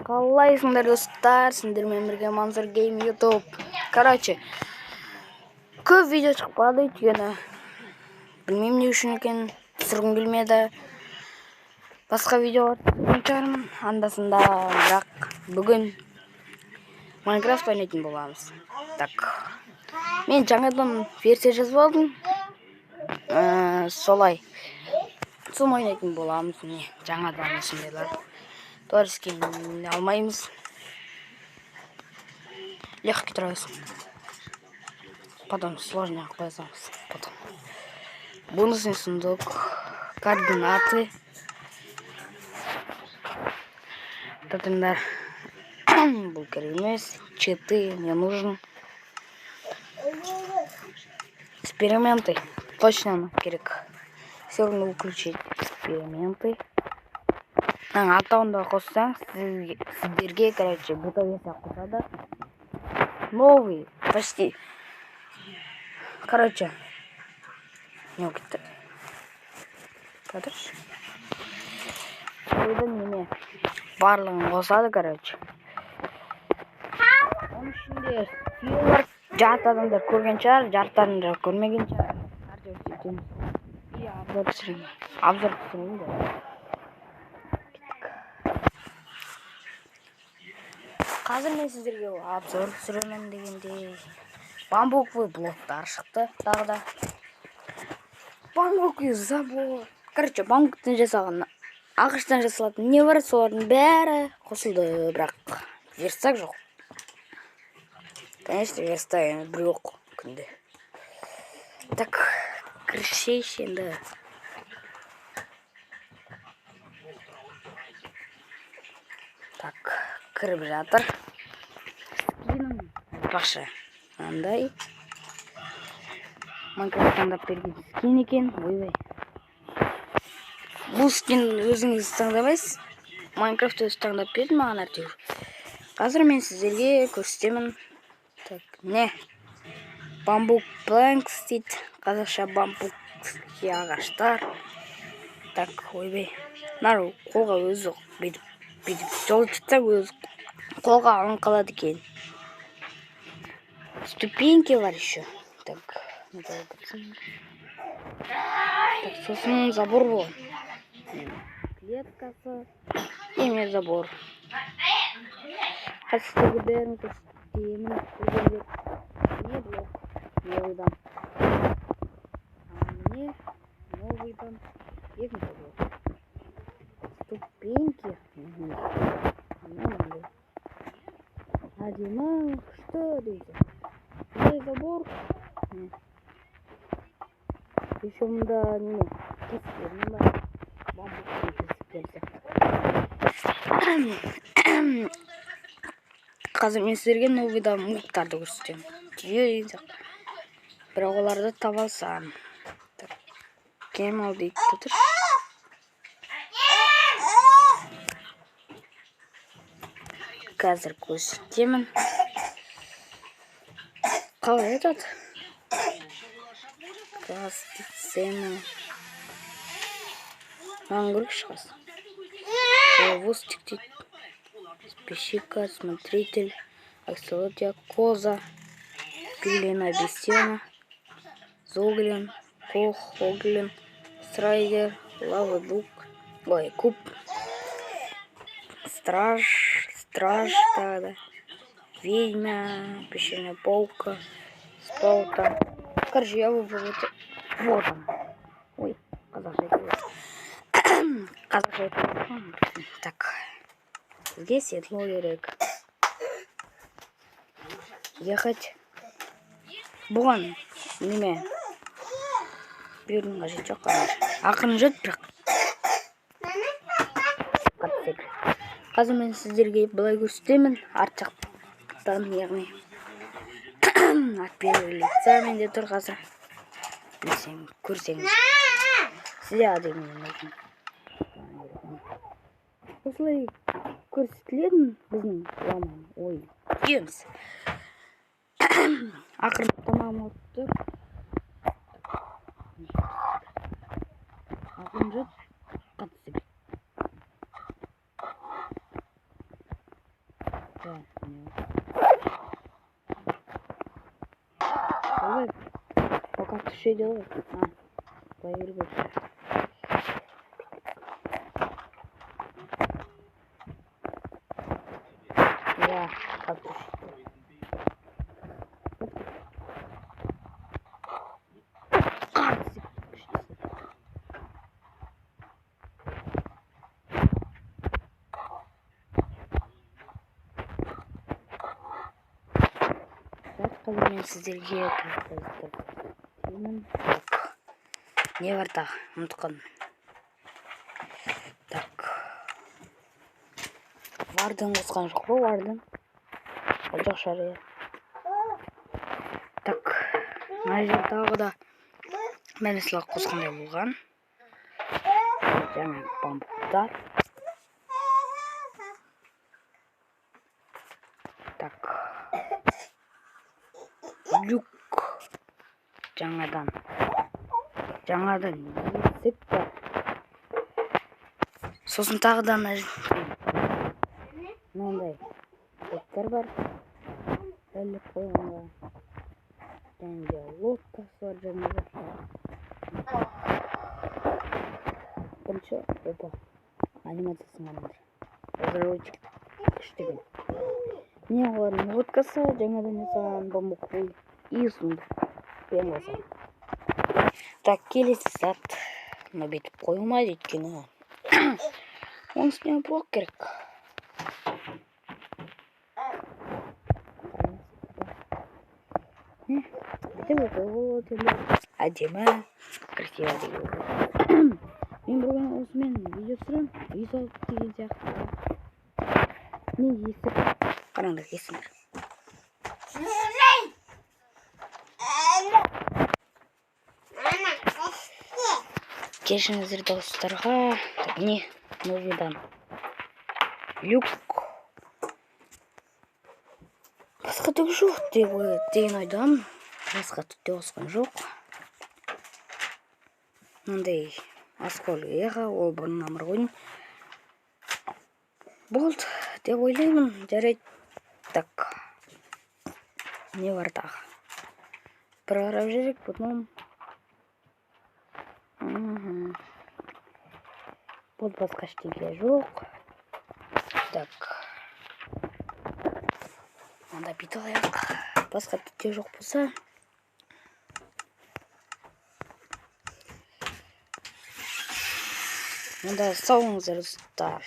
Қалайсыңдар достар, сендермен бірге Мансур Гейм YouTube. Короче, көп видео шықпады өйткені білмеймін не үшін екенін, түсіргім келмеді. Басқа видеолар түсірген шығармын анда-санда, бірақ бүгін Майнкрафт ойнайтын боламыз. Так, мен жаңадан версия жазып алдым. Солай сом ойнайтын боламыз. Міне жаңадан осындайлар. Туарский алмаймыз. Легкий тройс. Потом сложно оказалось. Потом бонусный сундук, координаты. Татындар был керемес. Читы мне нужен. Эксперименты. Точно керек. Все равно выключить эксперименты. Атауында қоссаң, сіздерге, короче, бұта веса қосады. Новый, почти. Короче, не кетті. Подожди. Ойдан неме барлығын қосады, короче. Оның ішінде видеолар жарты адамдар көрген шығар, жарты адамдар көрмеген шығар. Обзор түсірейін де. Қазір мен сіздерге обзор түсіремін дегенде бамбуковый блоктар шықты тағы да. Бамбуковый забор. Короче, бамбуктан жасалған, ағаштан жасалатын не бар, солардың бәрі қосылды, бірақ верстак жоқ. Конечно, верстак бір жоқ күнде. Так, кіршейші енді. Так, кіріп жатыр. Скином бақшы. Андай. Майнкрафт таңдап берген скин екен. Ойбай. Бұл скин өзіңіз таңдамайсыз. Майнкрафт өзі таңдап берді маған әйтеуір. Қазір мен сіздерге көрсетемін. Так, не. Бамбук планкс дейді. Қазақша бамбук ағаштар. Так, ойбай. Нар қолға өзі бүйтіп жол шықса өзі қолға алын қалады екен. Ступеньки бар еще. Так, сосын забор бол. Клеткасы. Еме забор. Қазіргі бәрін көрсетемін. Не блок. Новыйдан. Не новыйдан. Екінші блок. Ступеньки. А Дима, что видите? Здесь забор. Еще мда не киски, мда Қазір мен сіздерге новыйда муктарды көрсетемін. Бірақ оларды таба алсам. Кем ал дейді тұтыр. Қазір көрсетемін. Қалай айтады? Пластицема. Маған көрік шығасың. Вустик дейді. Спещика, смотритель, аксолотия, коза, пилина, бесена, зоглин, кохоглин, страйдер, лавадук, куб, страж, да, ведьма, пещерная паука, спаута. Короче, я выбрал это. Вот он. Ой, казахша это. Так. Здесь светло керек. Ехать. Бұған неме? Бердің қажет жоқ қағаш. Ақырын жет бірақ. Қазір мен сіздерге бұлай көрсетемін. Арт жақтан, яғни. Ат берілі лица менде тұр қазір. Білсең, көрсеңіз. Сізде адемін өтін. Осылай көрсетілетін біздің ламан ой. Күйеміз. Ақырын тамам өтті. Ақырын жет қатысы бет. Ой, пока ты что делаешь? Поверь. Я как ты мен сіздерге не бар тағы ұмытып қалдым. Так, вардың қосқан жоқ па? Вардың ол жоқ шығар. Так, мына жерде тағы да мәнісілік қосқандай болған жаңа бамбуктар. Так, люк жаңадан есік бар. Сосын тағы да мынандай заттар бар. Іліп қойғанға. Және де лодкасы бар жаңағы. Бірінші, опа, анимациясы маңызды. Разработчик күштеген. Не олардың лодкасы, жаңадан жасаған бамбук қой. И сонда пен қосады. Так, келесі зат. Мына бетіп қойылмайды өйткені. Оның үстіне блок керек. Бітіп өтіп әдемі, красиво деген. Мен бүгін осымен видео түсіремін. Үй салып деген сияқты. Не есік? Қараңдар, есіңдер. Кешіңіздер достарға. Не? Новидан. Люк. Басқа түк жоқ деген ойдам. Басқа түк осқан жоқ. Мынандай асколыға ол бұрын намыр қойын. Болды деп ойлаймын. Жарайды. Так. Не бар тағы? Бір қарап жүрек, потом. Болды, басқа ештеңе жоқ. Так. Мында бүйтіп алайық. Басқа түк жоқ болса. Мында сау болыңыздар достар.